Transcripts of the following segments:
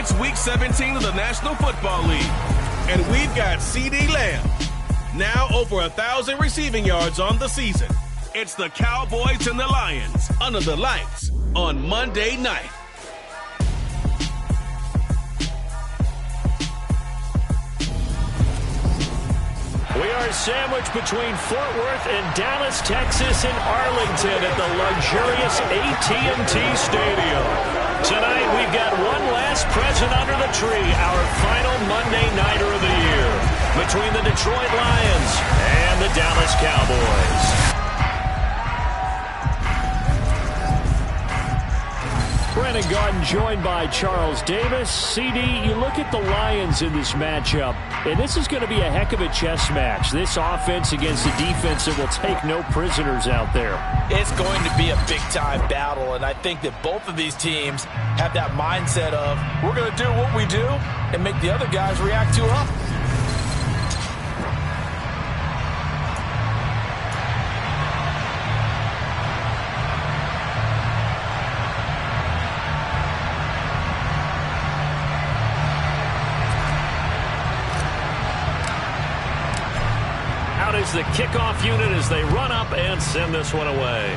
It's Week 17 of the National Football League, and we've got CeeDee Lamb. Now over 1,000 receiving yards on the season. It's the Cowboys and the Lions under the lights on Monday night. We are sandwiched between Fort Worth and Dallas, Texas, and Arlington at the luxurious AT&T Stadium. Tonight, we've got one last present under the tree, our final Monday Nighter of the year, between the Detroit Lions and the Dallas Cowboys. Brandon Garden joined by Charles Davis. CD, you look at the Lions in this matchup, and this is going to be a heck of a chess match. This offense against a defense that will take no prisoners out there. It's going to be a big-time battle, and I think that both of these teams have that mindset of, we're going to do what we do and make the other guys react to us. Is the kickoff unit as they run up and send this one away.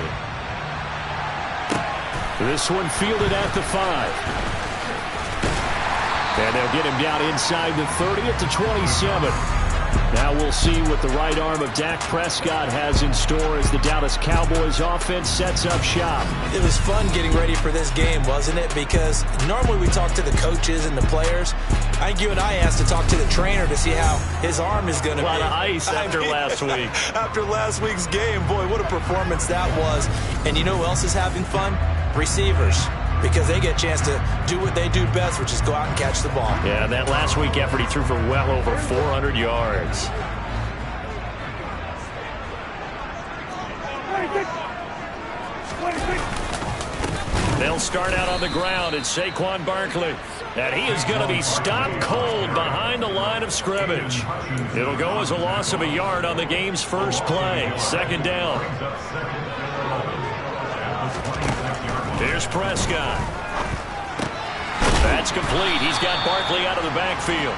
This one fielded at the 5. And they'll get him down inside the 30 at the 27. Now we'll see what the right arm of Dak Prescott has in store as the Dallas Cowboys offense sets up shop. It was fun getting ready for this game, wasn't it? Because normally we talk to the coaches and the players. I think you and I asked to talk to the trainer to see how his arm is going to be. A lot of ice after last week. After last week's game, boy, what a performance that was. And you know who else is having fun? Receivers. Because they get a chance to do what they do best, which is go out and catch the ball. Yeah, that last week effort, he threw for well over 400 yards. They'll start out on the ground. It's Saquon Barkley. And he is going to be stopped cold behind the line of scrimmage. It'll go as a loss of a yard on the game's first play. Second down. Here's Prescott. That's complete. He's got Barkley out of the backfield.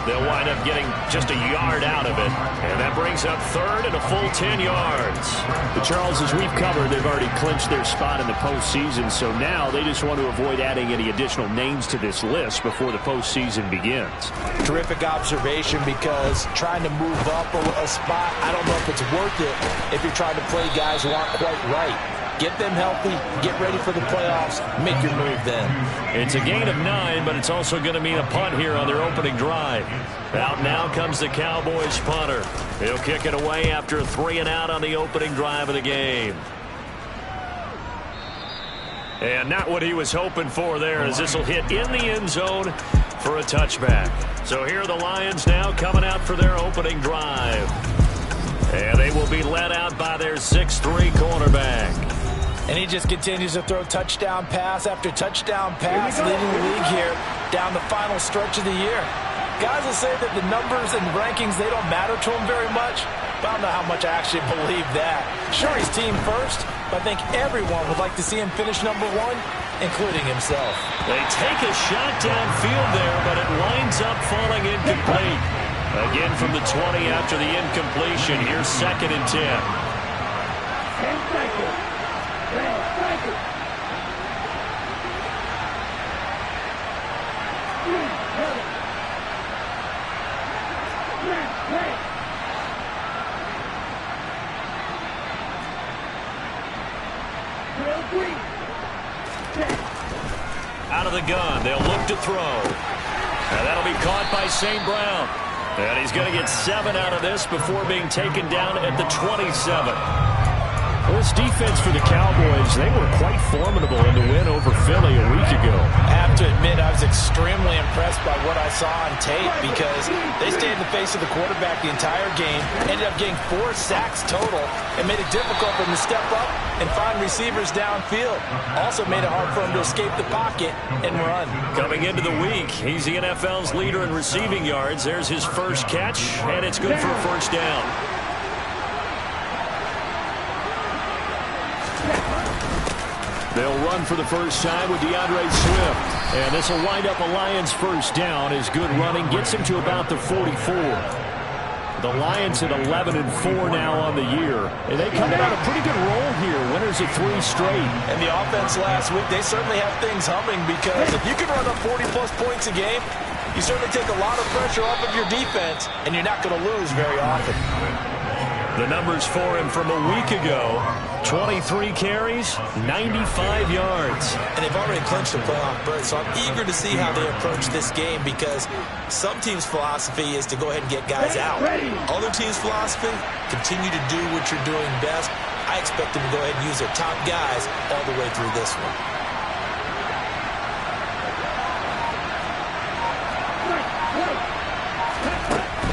They'll wind up getting just a yard out of it. And that brings up third and a full 10 yards. But Charles, as we've covered, they've already clinched their spot in the postseason. So now they just want to avoid adding any additional names to this list before the postseason begins. Terrific observation, because trying to move up a spot, I don't know if it's worth it if you're trying to play guys who aren't quite right. Get them healthy, get ready for the playoffs, make your move then. It's a gain of 9, but it's also going to mean a punt here on their opening drive. Out now comes the Cowboys punter. He'll kick it away after 3 and out on the opening drive of the game. And not what he was hoping for there, as this will hit in the end zone for a touchback. So here are the Lions now coming out for their opening drive. And they will be led out by their 6'3" cornerback. And he just continues to throw touchdown pass after touchdown pass, leading the league here down the final stretch of the year. Guys will say that the numbers and rankings, they don't matter to him very much, but I don't know how much I actually believe that. Sure, he's team first, but I think everyone would like to see him finish #1, including himself. They take a shot downfield there, but it winds up falling incomplete. Again from the 20 after the incompletion. Here's 2nd and 10. Out of the gun, they'll look to throw. And that'll be caught by St. Brown. And he's going to get 7 out of this before being taken down at the 27. Well, this defense for the Cowboys, they were quite formidable in the win over Philly a week ago. I have to admit, I was extremely impressed by what I saw on tape, because they stayed in the face of the quarterback the entire game, ended up getting 4 sacks total, and made it difficult for him to step up and find receivers downfield. Also made it hard for him to escape the pocket and run. Coming into the week, he's the NFL's leader in receiving yards. There's his first catch, and it's good for a first down. They'll run for the first time with DeAndre Swift. And this will wind up a Lions first down as good running gets him to about the 44. The Lions at 11-4 now on the year. And they come in on a pretty good roll here. Winners of 3 straight. And the offense last week, they certainly have things humming because if you can run up 40-plus points a game, you certainly take a lot of pressure off of your defense, and you're not going to lose very often. The numbers for him from a week ago, 23 carries, 95 yards. And they've already clinched a playoff berth, so I'm eager to see how they approach this game because some teams' philosophy is to go ahead and get guys out. Other teams' philosophy, continue to do what you're doing best. I expect them to go ahead and use their top guys all the way through this one.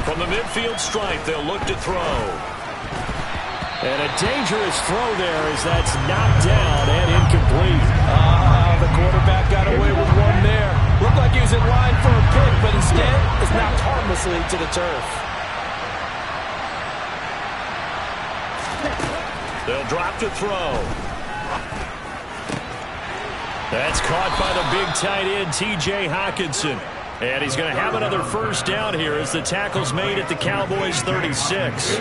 From the midfield stripe, they'll look to throw. And a dangerous throw there as that's knocked down and incomplete. The quarterback got away with one there. Looked like he was in line for a pick, but instead it's knocked harmlessly to the turf. They'll drop to throw. That's caught by the big tight end, T.J. Hockenson. And he's going to have another first down here as the tackle's made at the Cowboys' 36.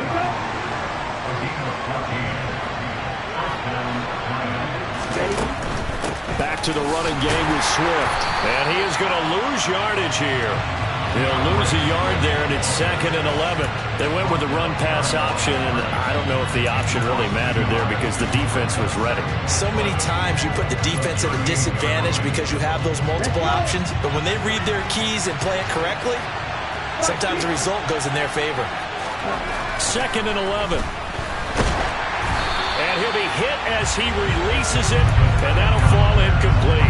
Back to the running game with Swift. And he is going to lose yardage here. He'll lose a yard there, and it's 2nd and 11. They went with the run-pass option, and I don't know if the option really mattered there because the defense was ready. So many times you put the defense at a disadvantage because you have those multiple options, but when they read their keys and play it correctly, sometimes the result goes in their favor. 2nd and 11. And he'll be hit as he releases it, and that'll fall incomplete.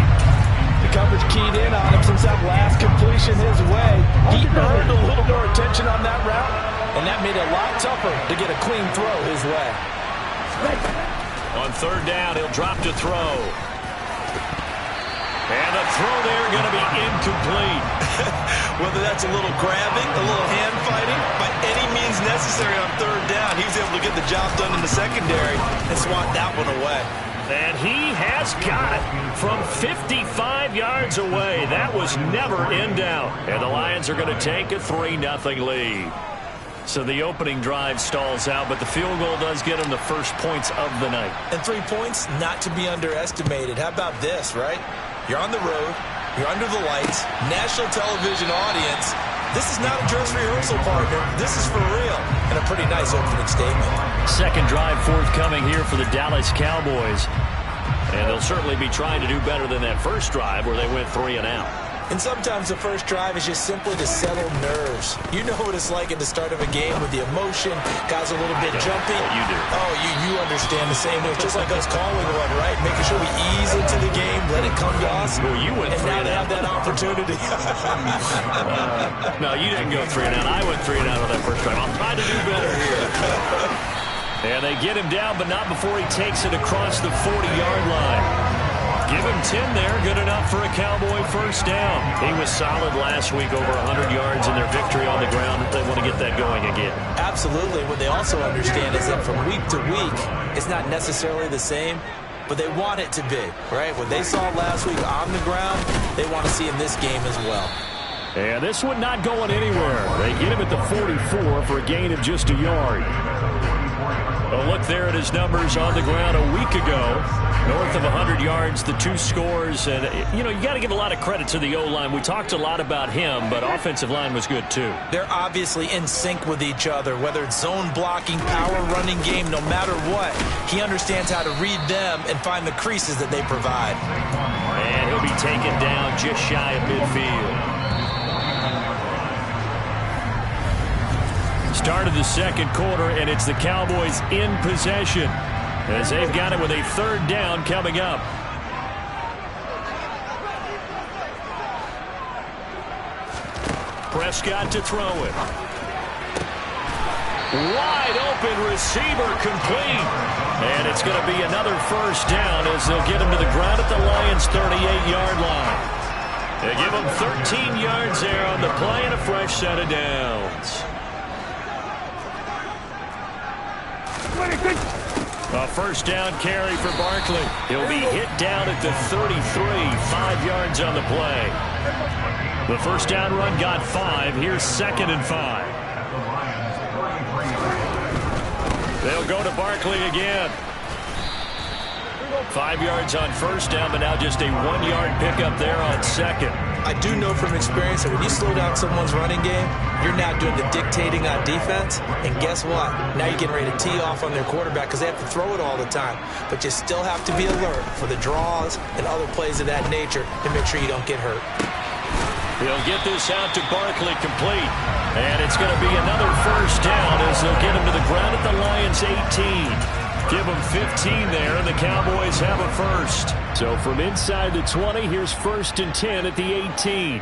The coverage keyed in on him since that last completion his way. He earned a little more attention on that route, and that made it a lot tougher to get a clean throw his way. On 3rd down, he'll drop to throw. And the throw there going to be incomplete. Whether that's a little grabbing, a little hand fighting, by any means necessary on 3rd down, he was able to get the job done in the secondary and swat that one away. And he has got it from 55 yards away. That was never in doubt. And the Lions are going to take a 3-0 lead. So the opening drive stalls out, but the field goal does get them the first points of the night. And 3 points, not to be underestimated. How about this, right? You're on the road. You're under the lights. National television audience. This is not a dress rehearsal, partner. This is for real. And a pretty nice opening statement. Second drive forthcoming here for the Dallas Cowboys. And they'll certainly be trying to do better than that first drive where they went 3 and out. And sometimes the first drive is just simply to settle nerves. You know what it's like at the start of a game with the emotion. Guys are a little bit jumpy. You do. Oh, you understand the same way. It's just like us calling one, right? Making sure we ease into the game, let it come to us. Well, you went 3 and now they have that opportunity. No, you didn't go 3 and out. I went 3 and out on that first drive. I'll try to do better here. And they get him down, but not before he takes it across the 40-yard line. Give him 10 there, good enough for a Cowboy first down. He was solid last week, over 100 yards in their victory on the ground. They want to get that going again. Absolutely. What they also understand is that from week to week, it's not necessarily the same, but they want it to be, right? What they saw last week on the ground, they want to see in this game as well. And this one not going anywhere. They get him at the 44 for a gain of just a yard. A look there at his numbers on the ground a week ago. North of 100 yards, the 2 scores. And, you got to give a lot of credit to the O-line. We talked a lot about him, but offensive line was good, too. They're obviously in sync with each other, whether it's zone blocking, power running game, no matter what. He understands how to read them and find the creases that they provide. And he'll be taken down just shy of midfield. Start of the second quarter, and it's the Cowboys in possession as they've got it with a 3rd down coming up. Prescott to throw it. Wide open receiver complete. And it's going to be another first down as they'll get him to the ground at the Lions' 38-yard line. They give him 13 yards there on the play and a fresh set of downs. A first down carry for Barkley. He'll be hit down at the 33, 5 yards on the play. The first down run got 5. Here's 2nd and 5. They'll go to Barkley again. 5 yards on first down, but now just a 1-yard pickup there on 2nd. I do know from experience that when you slow down someone's running game, you're now doing the dictating on defense. And guess what? Now you're getting ready to tee off on their quarterback because they have to throw it all the time. But you still have to be alert for the draws and other plays of that nature to make sure you don't get hurt. He'll get this out to Barkley complete. And it's going to be another first down as they'll get him to the ground at the Lions' 18. Give them 15 there, and the Cowboys have a first. So from inside the 20, here's 1st and 10 at the 18.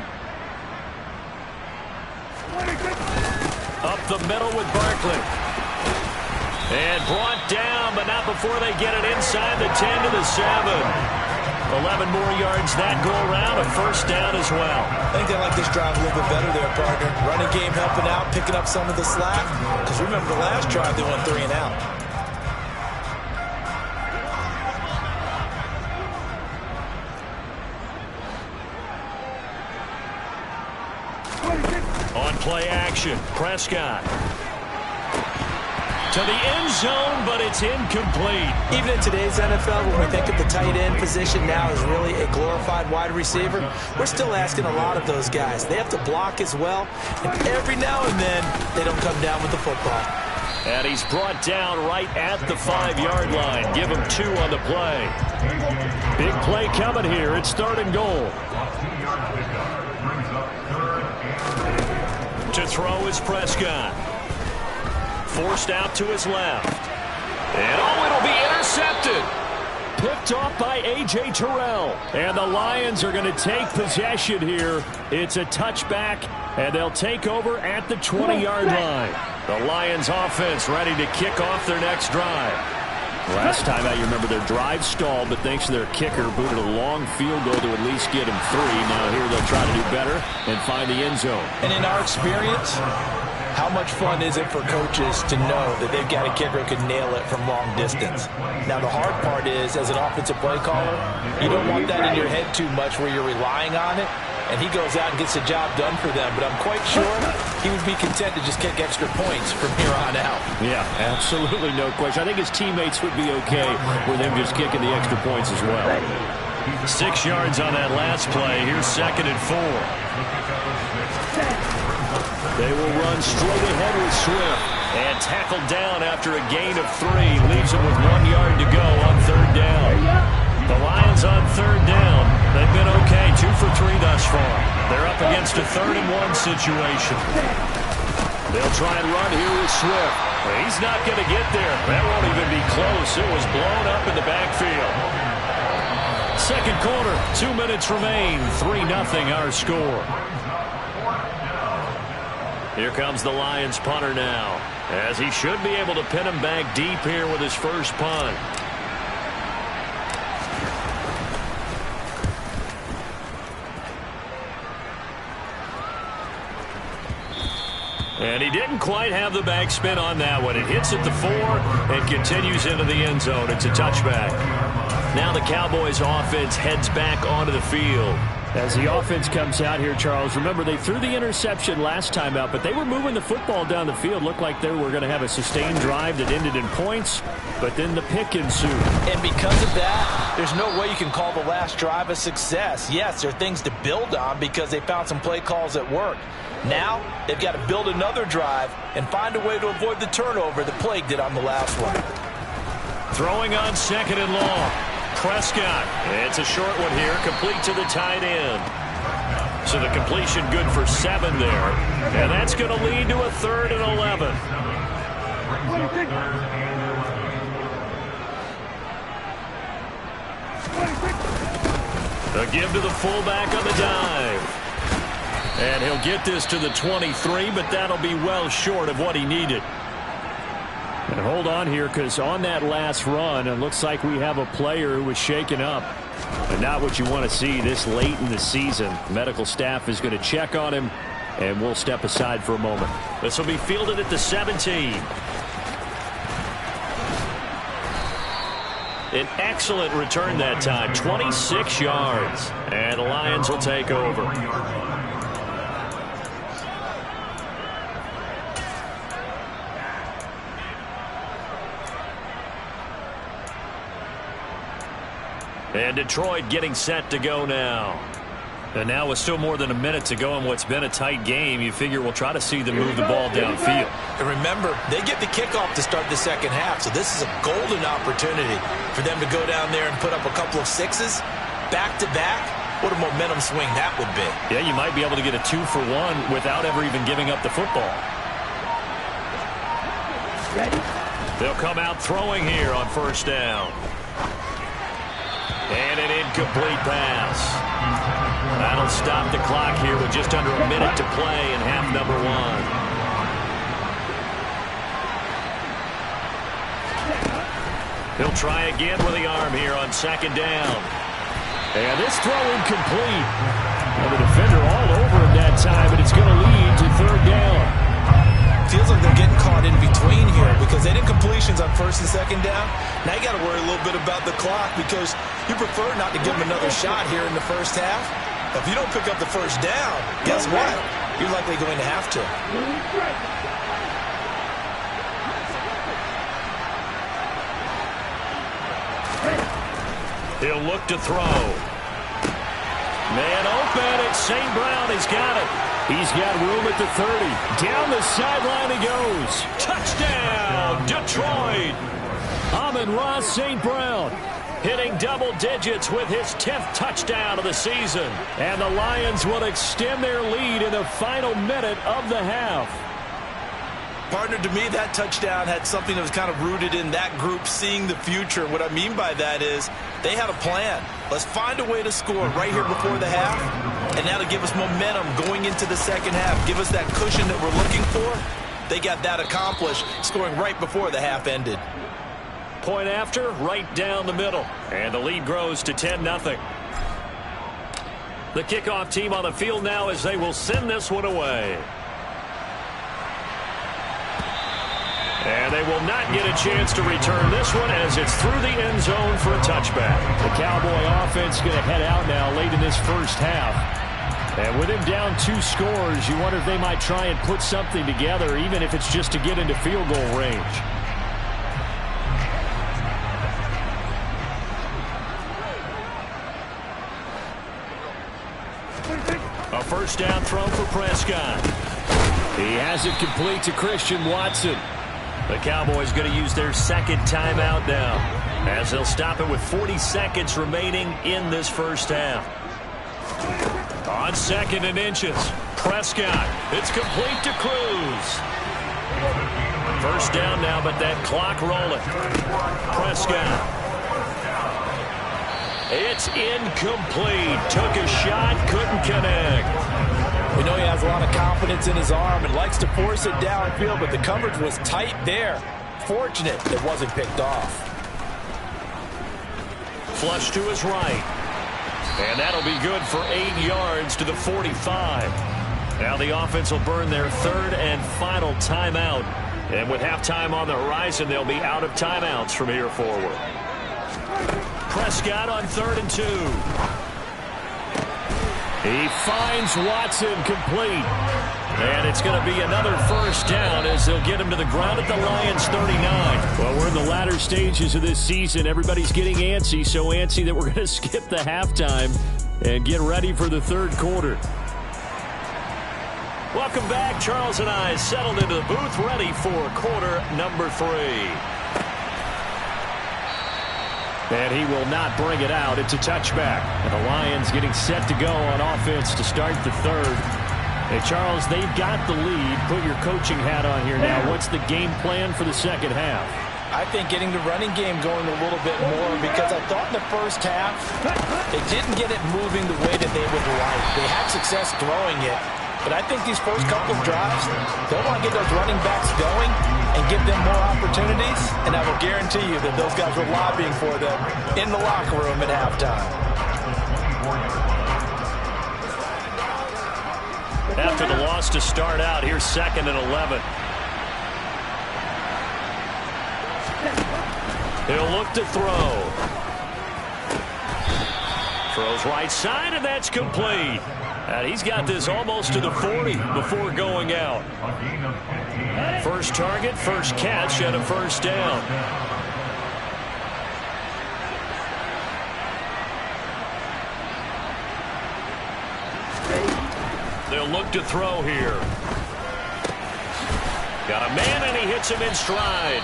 Up the middle with Barkley. And brought down, but not before they get it inside the 10 to the 7. 11 more yards that go around, a first down as well. I think they like this drive a little bit better there, partner. Running game helping out, picking up some of the slack. Because remember the last drive, they went 3 and out. On play action, Prescott. To the end zone, but it's incomplete. Even in today's NFL, when we think of the tight end position now as really a glorified wide receiver, we're still asking a lot of those guys. They have to block as well, and every now and then, they don't come down with the football. And he's brought down right at the 5-yard line. Give him 2 on the play. Big play coming here. It's 3rd and goal. To throw is Prescott. Forced out to his left. And it'll be intercepted. Picked off by A.J. Terrell. And the Lions are going to take possession here. It's a touchback, and they'll take over at the 20-yard line. The Lions offense ready to kick off their next drive. Last time out, you remember their drive stalled, but thanks to their kicker, booted a long field goal to at least get him 3. Now here they'll try to do better and find the end zone. And in our experience, how much fun is it for coaches to know that they've got a kicker who can nail it from long distance? Now, the hard part is, as an offensive play caller, you don't want that in your head too much where you're relying on it, and he goes out and gets the job done for them. But I'm quite sure he would be content to just kick extra points from here on out. Yeah, absolutely no question. I think his teammates would be okay with him just kicking the extra points as well. 6 yards on that last play. Here's 2nd and 4. They will run straight ahead with Swift. And tackled down after a gain of 3. Leaves him with 1 yard to go on 3rd down. The Lions on 3rd down. They've been okay, 2 for 3 thus far. They're up against a 3rd and 1 situation. They'll try and run here with Swift. Well, he's not going to get there. That won't even be close. It was blown up in the backfield. 2nd quarter, 2 minutes remain. 3-0 our score. Here comes the Lions punter now, as he should be able to pin him back deep here with his first punt. And he didn't quite have the backspin on that one. It hits at the 4 and continues into the end zone. It's a touchback. Now the Cowboys offense heads back onto the field. As the offense comes out here, Charles, remember they threw the interception last time out, but they were moving the football down the field. Looked like they were going to have a sustained drive that ended in points, but then the pick ensued. And because of that, there's no way you can call the last drive a success. Yes, there are things to build on because they found some play calls that worked. Now, they've got to build another drive and find a way to avoid the turnover that plagued it on the last one. Throwing on 2nd and long. Prescott. It's a short one here, complete to the tight end. So the completion good for 7 there. And that's going to lead to a 3rd and 11. A give to the fullback on the dive. And he'll get this to the 23, but that'll be well short of what he needed. And hold on here, because on that last run, it looks like we have a player who was shaken up. And not what you want to see this late in the season. Medical staff is going to check on him, and we'll step aside for a moment. This will be fielded at the 17. An excellent return that time, 26 yards. And the Lions will take over. And Detroit getting set to go now. And now with still more than a minute to go in what's been a tight game, you figure we'll try to see them move the ball downfield. And remember, they get the kickoff to start the second half, so this is a golden opportunity for them to go down there and put up a couple of sixes back-to-back. What a momentum swing that would be. Yeah, you might be able to get a 2-for-1 without ever even giving up the football. Ready? They'll come out throwing here on first down. And an incomplete pass. That'll stop the clock here with just under a minute to play in half number one. He'll try again with the arm here on second down. And this throw incomplete. And the defender all over him that time, and it's going to lead to third down. Feels like they're getting caught in between here because they did completions on first and second down. Now you got to worry a little bit about the clock because you prefer not to give them another shot here in the first half. If you don't pick up the first down, guess what? You're likely going to have to. He'll look to throw. Man open, and St. Brown has got it. He's got room at the 30. Down the sideline he goes. Touchdown, Detroit. Amon-Ra St. Brown hitting double digits with his 10th touchdown of the season. And the Lions will extend their lead in the final minute of the half. Partner, to me, that touchdown had something that was kind of rooted in that group seeing the future. What I mean by that is they had a plan. Let's find a way to score right here before the half, and that'll give us momentum going into the second half, give us that cushion that we're looking for. They got that accomplished, scoring right before the half ended. Point after, right down the middle, and the lead grows to 10-0. The kickoff team on the field now as they will send this one away. And they will not get a chance to return this one as it's through the end zone for a touchback. The Cowboy offense going to head out now late in this first half. And with him down 2 scores, you wonder if they might try and put something together, even if it's just to get into field goal range. A first down throw for Prescott. He has it complete to Christian Watson. The Cowboys going to use their second timeout now as they'll stop it with 40 seconds remaining in this first half. On second and inches, Prescott. It's complete to Cruz. First down now, but that clock rolling. Prescott. It's incomplete. Took a shot, couldn't connect. We know he has a lot of confidence in his arm and likes to force it downfield, but the coverage was tight there. Fortunate it wasn't picked off. Flush to his right. And that'll be good for 8 yards to the 45. Now the offense will burn their third and final timeout. And with halftime on the horizon, they'll be out of timeouts from here forward. Prescott on 3rd and 2. He finds Watson complete. And it's going to be another first down as they'll get him to the ground at the Lions 39. Well, we're in the latter stages of this season. Everybody's getting antsy, so antsy that we're going to skip the halftime and get ready for the third quarter. Welcome back. Charles and I settled into the booth ready for quarter number 3. And he will not bring it out. It's a touchback. And the Lions getting set to go on offense to start the third. Hey, Charles, they've got the lead. Put your coaching hat on here now. What's the game plan for the second half? I think getting the running game going a little bit more because I thought in the first half they didn't get it moving the way that they would like. They had success throwing it. But I think these first couple of drives, they'll want to get those running backs going and give them more opportunities. And I will guarantee you that those guys were lobbying for them in the locker room at halftime. After the loss to start out, here's 2nd and 11. He'll look to throw. Throws right side, and that's complete. And he's got this almost to the 40 before going out. First target, first catch, and a first down. They'll look to throw here. Got a man, and he hits him in stride.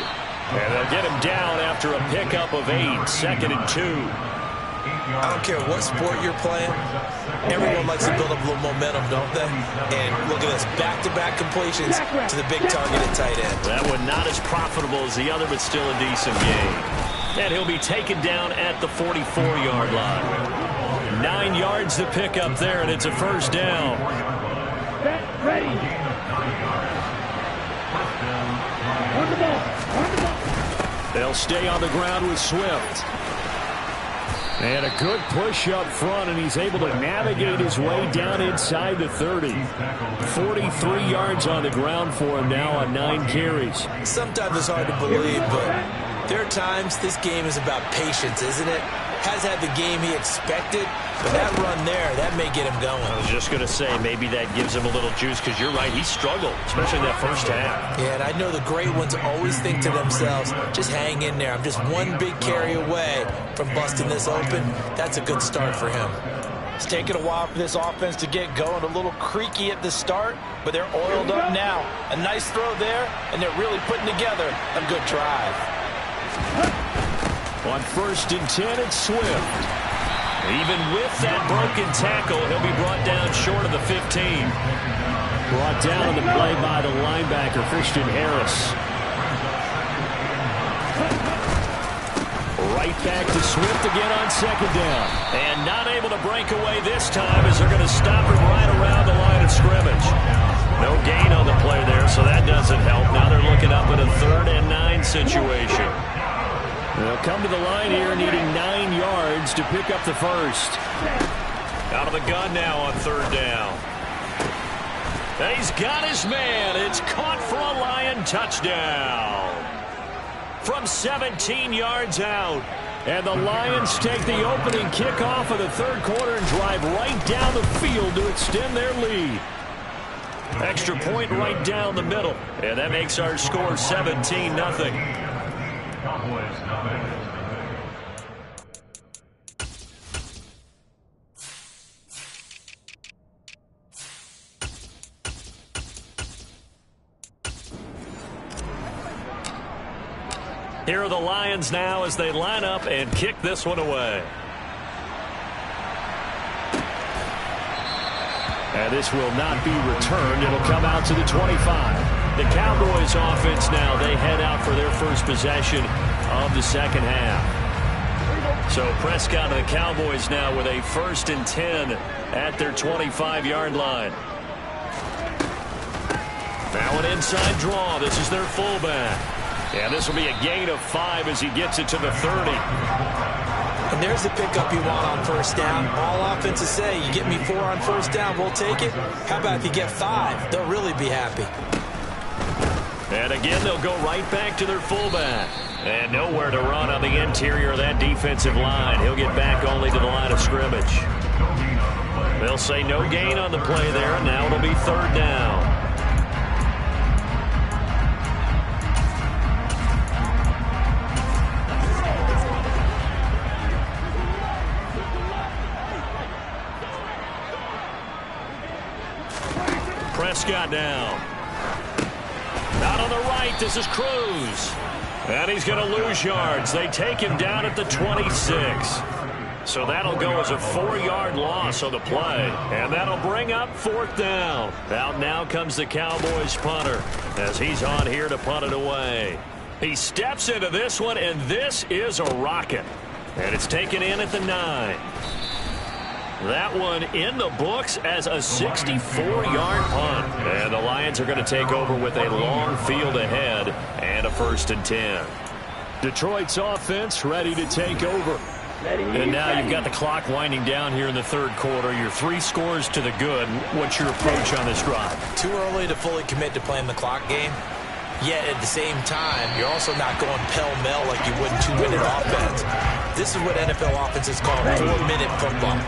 And they'll get him down after a pickup of 8, 2nd and 2. I don't care what sport you're playing. Everyone likes to build up a little momentum, don't they? And look at this, back-to-back completions to the big targeted tight end. That one not as profitable as the other, but still a decent gain. And he'll be taken down at the 44-yard line. 9 yards to pick up there, and it's a first down. Ready. On the ball. They'll stay on the ground with Swift. And a good push up front, and he's able to navigate his way down inside the 30. 43 yards on the ground for him now on 9 carries. Sometimes it's hard to believe, but there are times this game is about patience, isn't it? Has had the game he expected, but that run there, that may get him going. I was just going to say, maybe that gives him a little juice, because you're right, he struggled, especially in that first half. Yeah, and I know the great ones always think to themselves, just hang in there. I'm just one big carry away from busting this open. That's a good start for him. It's taken a while for this offense to get going. A little creaky at the start, but they're oiled up now. A nice throw there, and they're really putting together a good drive. On 1st and 10, it's Swift. Even with that broken tackle, he'll be brought down short of the 15. Brought down on the play by the linebacker, Christian Harris. Right back to Swift again on 2nd down. And not able to break away this time as they're going to stop him right around the line of scrimmage. No gain on the play there, so that doesn't help. Now they're looking up at a 3rd and 9 situation. They'll come to the line here needing 9 yards to pick up the first. Out of the gun now on 3rd down. And he's got his man. It's caught for a Lion touchdown. From 17 yards out. And the Lions take the opening kickoff of the 3rd quarter and drive right down the field to extend their lead. Extra point right down the middle. And that makes our score 17-0. Here are the Lions now as they line up and kick this one away. And this will not be returned. It'll come out to the 25. The Cowboys offense now, they head out for their first possession of the 2nd half. So Prescott and the Cowboys now with a 1st and 10 at their 25-yard line. Now an inside draw. This is their fullback. And this will be a gain of 5 as he gets it to the 30. And there's the pickup you want on 1st down. All offenses say, you get me 4 on 1st down, we'll take it. How about if you get 5? They'll really be happy. And again, they'll go right back to their fullback. And nowhere to run on the interior of that defensive line. He'll get back only to the line of scrimmage. They'll say no gain on the play there, and now it'll be 3rd down. Prescott down. Out on the right, this is Cruz. And he's going to lose yards. They take him down at the 26. So that'll go as a 4-yard loss on the play. And that'll bring up 4th down. Out now comes the Cowboys punter as he's on here to punt it away. He steps into this one, and this is a rocket. And it's taken in at the 9. That one in the books as a 64-yard punt. And the Lions are going to take over with a long field ahead and a 1st and 10. Detroit's offense ready to take over. And now you've got the clock winding down here in the 3rd quarter. You're 3 scores to the good. What's your approach on this drive? Too early to fully commit to playing the clock game. Yet at the same time, you're also not going pell-mell like you would in 2-minute offense. This is what NFL offenses call 4-minute football.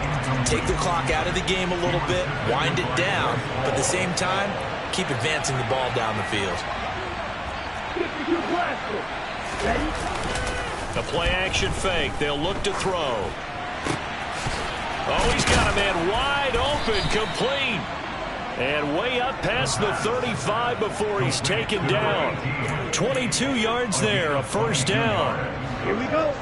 Take the clock out of the game a little bit, wind it down, but at the same time, keep advancing the ball down the field. A play-action fake. They'll look to throw. Oh, he's got a man wide open, complete. And way up past the 35 before he's taken down. 22 yards there, a first down. Here we go.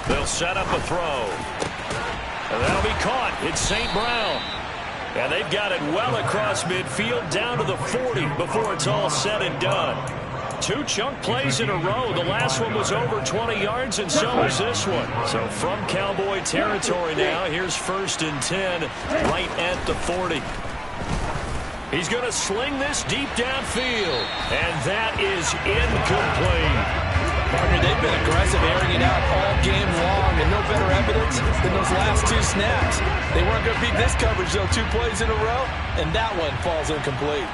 They'll set up a throw. And that'll be caught. It's St. Brown. And they've got it well across midfield down to the 40 before it's all said and done. 2 chunk plays in a row. The last one was over 20 yards, and so was this one. So from Cowboy territory now, here's 1st and 10 right at the 40. He's going to sling this deep downfield, and that is incomplete. Partner, they've been aggressive, airing it out all game long, and no better evidence than those last 2 snaps. They weren't going to beat this coverage, though. 2 plays in a row, and that one falls incomplete.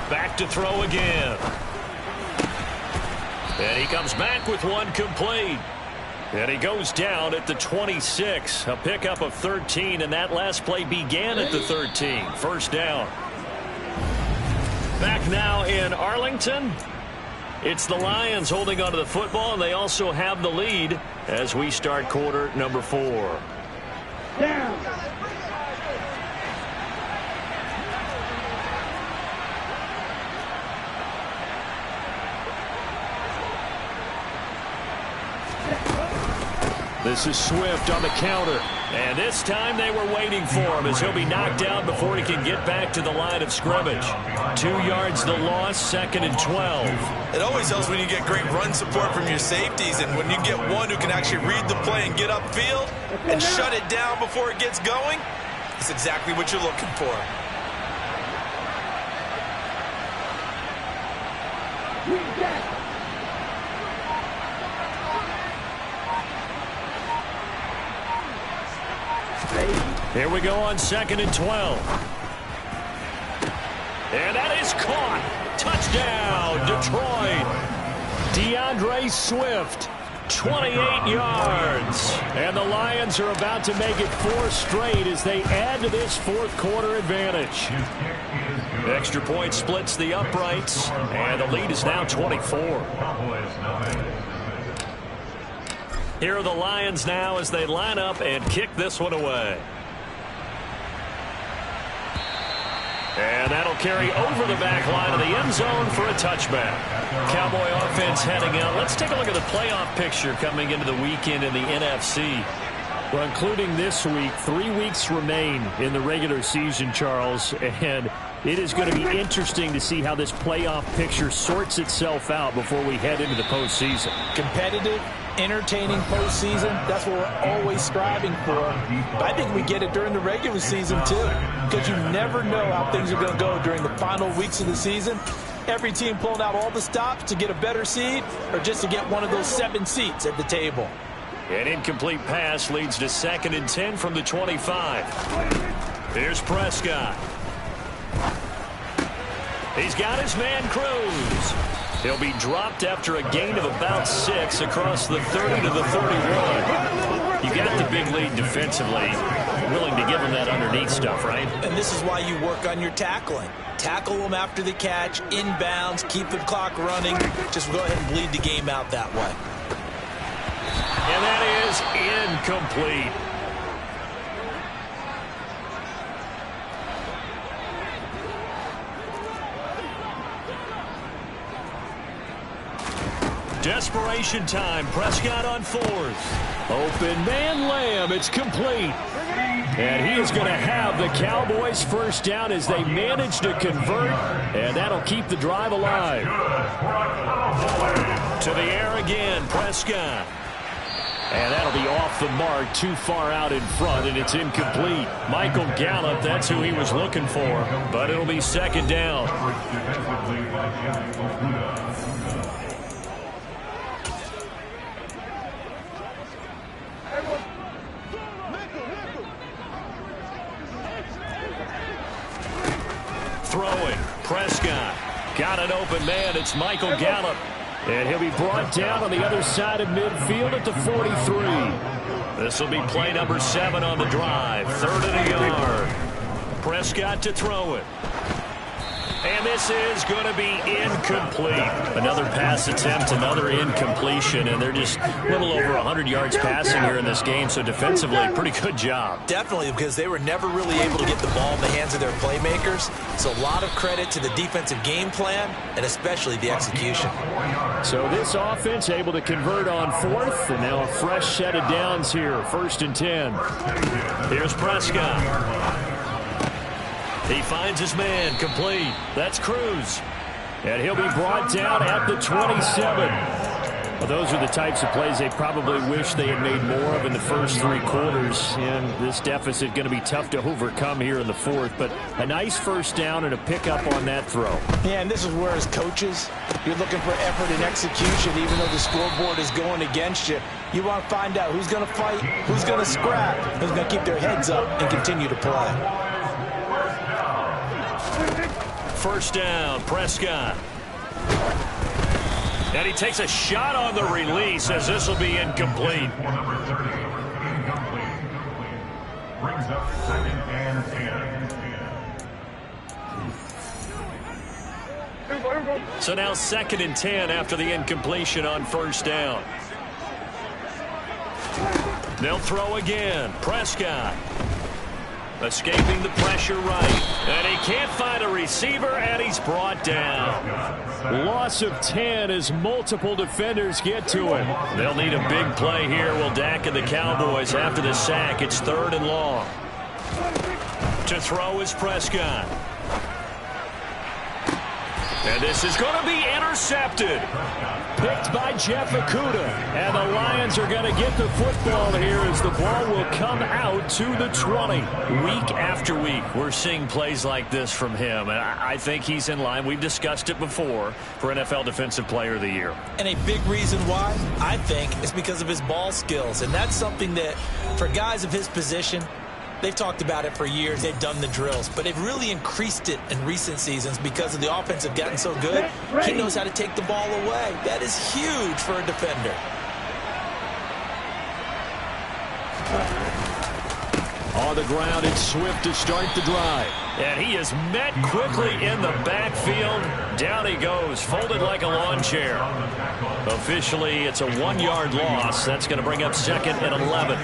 Back to throw again. And he comes back with one complete. And he goes down at the 26. A pickup of 13, and that last play began at the 13. First down. Back now in Arlington. It's the Lions holding onto the football, and they also have the lead as we start quarter number 4. Down. This is Swift on the counter. And this time they were waiting for him as he'll be knocked down before he can get back to the line of scrimmage. 2 yards the loss, 2nd and 12. It always helps when you get great run support from your safeties, and when you get one who can actually read the play and get upfield and shut it down before it gets going, it's exactly what you're looking for. Here we go on 2nd and 12. And that is caught. Touchdown, Detroit. DeAndre Swift, 28 yards. And the Lions are about to make it 4 straight as they add to this 4th quarter advantage. The extra point splits the uprights, and the lead is now 24. Here are the Lions now as they line up and kick this one away. And that'll carry over the back line of the end zone for a touchback. Cowboy offense heading out. Let's take a look at the playoff picture coming into the weekend in the NFC. Well, including this week, 3 weeks remain in the regular season, Charles, and it is going to be interesting to see how this playoff picture sorts itself out before we head into the postseason. Competitive, entertaining postseason, that's what we're always striving for. But I think we get it during the regular season, too, because you never know how things are going to go during the final weeks of the season. Every team pulling out all the stops to get a better seed or just to get one of those 7 seats at the table. An incomplete pass leads to 2nd and 10 from the 25. Here's Prescott. He's got his man Cruz. He'll be dropped after a gain of about 6 across the 30 to the 31. You got the big lead defensively. Willing to give him that underneath stuff, right? And this is why you work on your tackling. Tackle them after the catch, inbounds, keep the clock running. Just go ahead and bleed the game out that way. And that is incomplete. Desperation time. Prescott on 4th. Open man Lamb. It's complete. And he is going to have the Cowboys first down as they manage to convert. And that'll keep the drive alive. To the air again. Prescott. And that'll be off the mark, too far out in front, and it's incomplete. Michael Gallup, that's who he was looking for, but it'll be 2nd down. throwing. Prescott got an open man. It's Michael Gallup. And he'll be brought down on the other side of midfield at the 43. This will be play number 7 on the drive. 3rd and a yard. Prescott to throw it. And this is going to be incomplete. Another pass attempt, another incompletion, and they're just a little over 100 yards passing here in this game, so defensively, pretty good job. Definitely, because they were never really able to get the ball in the hands of their playmakers, so a lot of credit to the defensive game plan, and especially the execution. So this offense able to convert on 4th, and now a fresh set of downs here, 1st and 10. Here's Prescott. He finds his man, complete. That's Cruz. And he'll be brought down at the 27. Well, those are the types of plays they probably wish they had made more of in the first 3 quarters. And this deficit going to be tough to overcome here in the 4th. But a nice first down and a pickup on that throw. Yeah, and this is where as coaches, you're looking for effort and execution, even though the scoreboard is going against you. You want to find out who's going to fight, who's going to scrap, who's going to keep their heads up and continue to play. First down, Prescott. And he takes a shot on the release as this will be incomplete. Brings up 2nd and 10. So now 2nd and 10 after the incompletion on first down. They'll throw again. Prescott. Escaping the pressure right. And he can't find a receiver, and he's brought down. Loss of 10 as multiple defenders get to him. They'll need a big play here. Will Dak and the Cowboys after the sack. It's 3rd and long. To throw is Prescott. And this is going to be intercepted. Picked by Jeff Okudah. And the Lions are going to get the football here as the ball will come out to the 20. Week after week, we're seeing plays like this from him. And I think he's in line. We've discussed it before for NFL Defensive Player of the Year. And a big reason why, I think, is because of his ball skills. And that's something that, for guys of his position, they've talked about it for years. They've done the drills. But they've really increased it in recent seasons because of the offense have gotten so good. He knows how to take the ball away. That is huge for a defender. On the ground, it's Swift to start the drive. And he is met quickly in the backfield. Down he goes, folded like a lawn chair. Officially, it's a 1-yard loss. That's going to bring up 2nd and 11.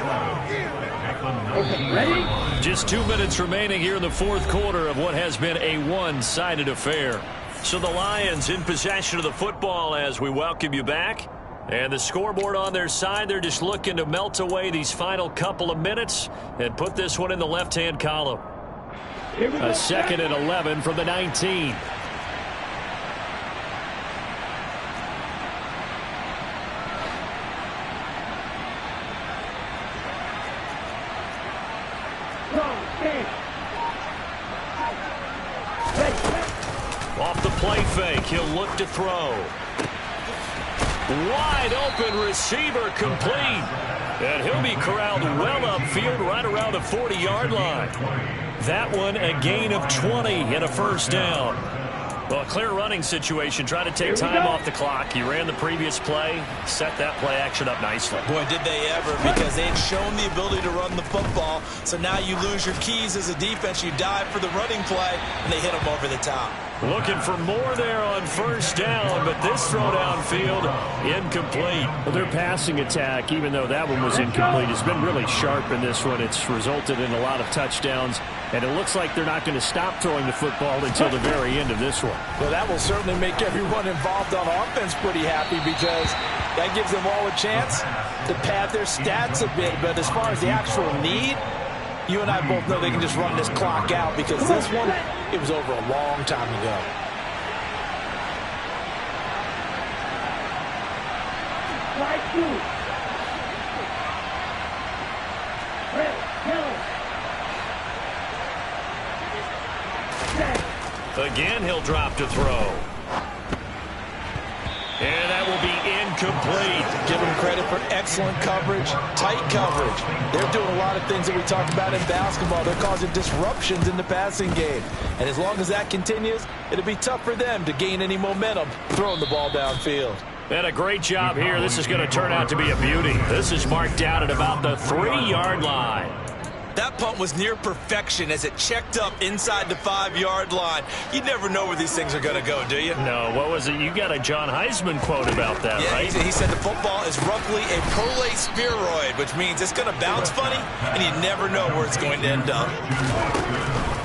Ready? Just 2 minutes remaining here in the 4th quarter of what has been a one-sided affair. So the Lions in possession of the football as we welcome you back. And the scoreboard on their side, they're just looking to melt away these final couple of minutes and put this one in the left-hand column. A 2nd and 11 from the 19. Off the play fake, he'll look to throw. Wide open receiver complete. And he'll be corralled well upfield right around the 40-yard line. That one a gain of 20 and a first down. Well, a clear running situation. Trying to take time off the clock. He ran the previous play, set that play action up nicely. Boy, did they ever, because they had shown the ability to run the football. So now you lose your keys as a defense. You dive for the running play, and they hit them over the top. Looking for more there on first down, but this throw downfield incomplete. Well, their passing attack, even though that one was incomplete, has been really sharp in this one. It's resulted in a lot of touchdowns, and it looks like they're not going to stop throwing the football until the very end of this one. Well, that will certainly make everyone involved on offense pretty happy because that gives them all a chance to pad their stats a bit. But as far as the actual need, you and I both know they can just run this clock out because this one, it was over a long time ago. Again, he'll drop to throw. And that will be incomplete. Give them credit for excellent coverage, tight coverage. They're doing a lot of things that we talk about in basketball. They're causing disruptions in the passing game. And as long as that continues, it'll be tough for them to gain any momentum throwing the ball downfield. And a great job here. This is going to turn out to be a beauty. This is marked down at about the 3-yard line. That punt was near perfection as it checked up inside the 5-yard line. You never know where these things are going to go, do you? No, what was it? You got a John Heisman quote about that, yeah, right? He said the football is roughly a prolate spheroid, which means it's going to bounce funny, and you never know where it's going to end up.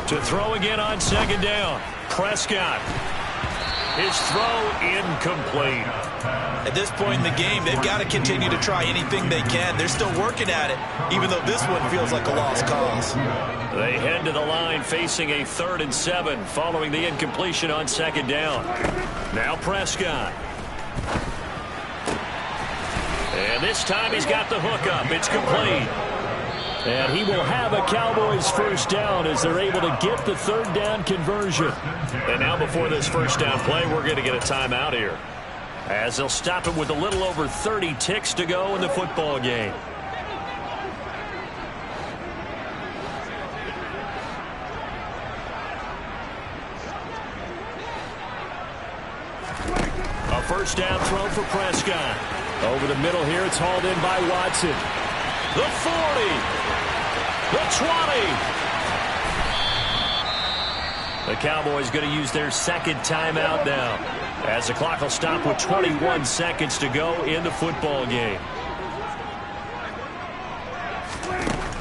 To throw again on second down. Prescott. His throw incomplete. At this point in the game, they've got to continue to try anything they can. They're still working at it, even though this one feels like a lost cause. They head to the line facing a 3rd and 7 following the incompletion on second down. Now Prescott. And this time he's got the hook up. It's complete. And he will have a Cowboys first down as they're able to get the 3rd down conversion. And now before this first down play, we're going to get a timeout here, as they'll stop it with a little over 30 ticks to go in the football game. A first down throw for Prescott. Over the middle here, it's hauled in by Watson. The 40. The 20. The Cowboys going to use their second timeout now, as the clock will stop with 21 seconds to go in the football game.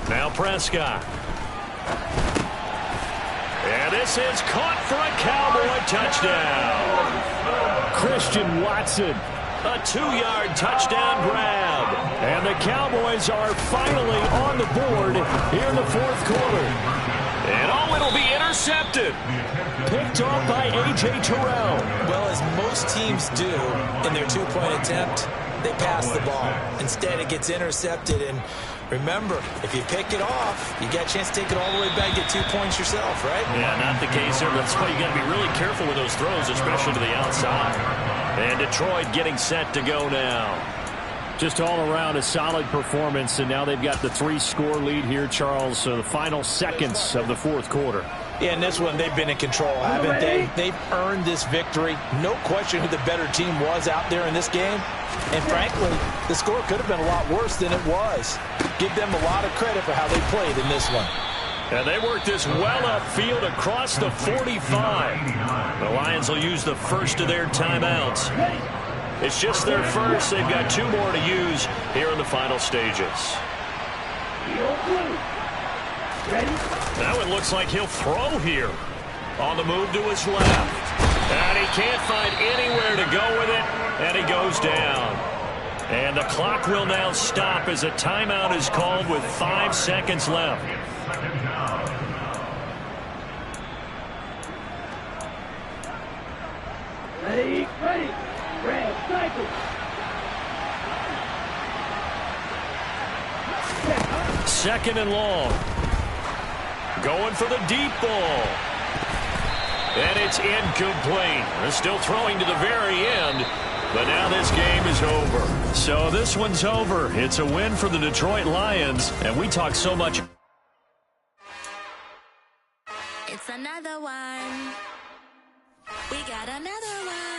Now Prescott. And this is caught for a Cowboy touchdown. Christian Watson, a 2-yard touchdown grab. And the Cowboys are finally on the board here in the 4th quarter. And oh, it'll be intercepted. Picked off by A.J. Terrell. Well, as most teams do in their 2-point attempt, they pass the ball. Instead, it gets intercepted. And remember, if you pick it off, you got a chance to take it all the way back, get 2 points yourself, right? Yeah, not the case here. That's why you got to be really careful with those throws, especially to the outside. And Detroit getting set to go now. Just all around a solid performance, and now they've got the 3-score lead here, Charles. So the final seconds of the 4th quarter. Yeah, in this one, they've been in control, haven't they? They've earned this victory. No question who the better team was out there in this game. And frankly, the score could have been a lot worse than it was. Give them a lot of credit for how they played in this one. And they worked this well upfield across the 45. The Lions will use the first of their timeouts. It's just their first. They've got 2 more to use here in the final stages. Now it looks like he'll throw here. On the move to his left. And he can't find anywhere to go with it. And he goes down. And the clock will now stop as a timeout is called with 5 seconds left. Ready, red, cycle. Second and long. Going for the deep ball. And it's incomplete. They're still throwing to the very end. But now this game is over. So this one's over. It's a win for the Detroit Lions. And we talk so much. It's another one. We got another one.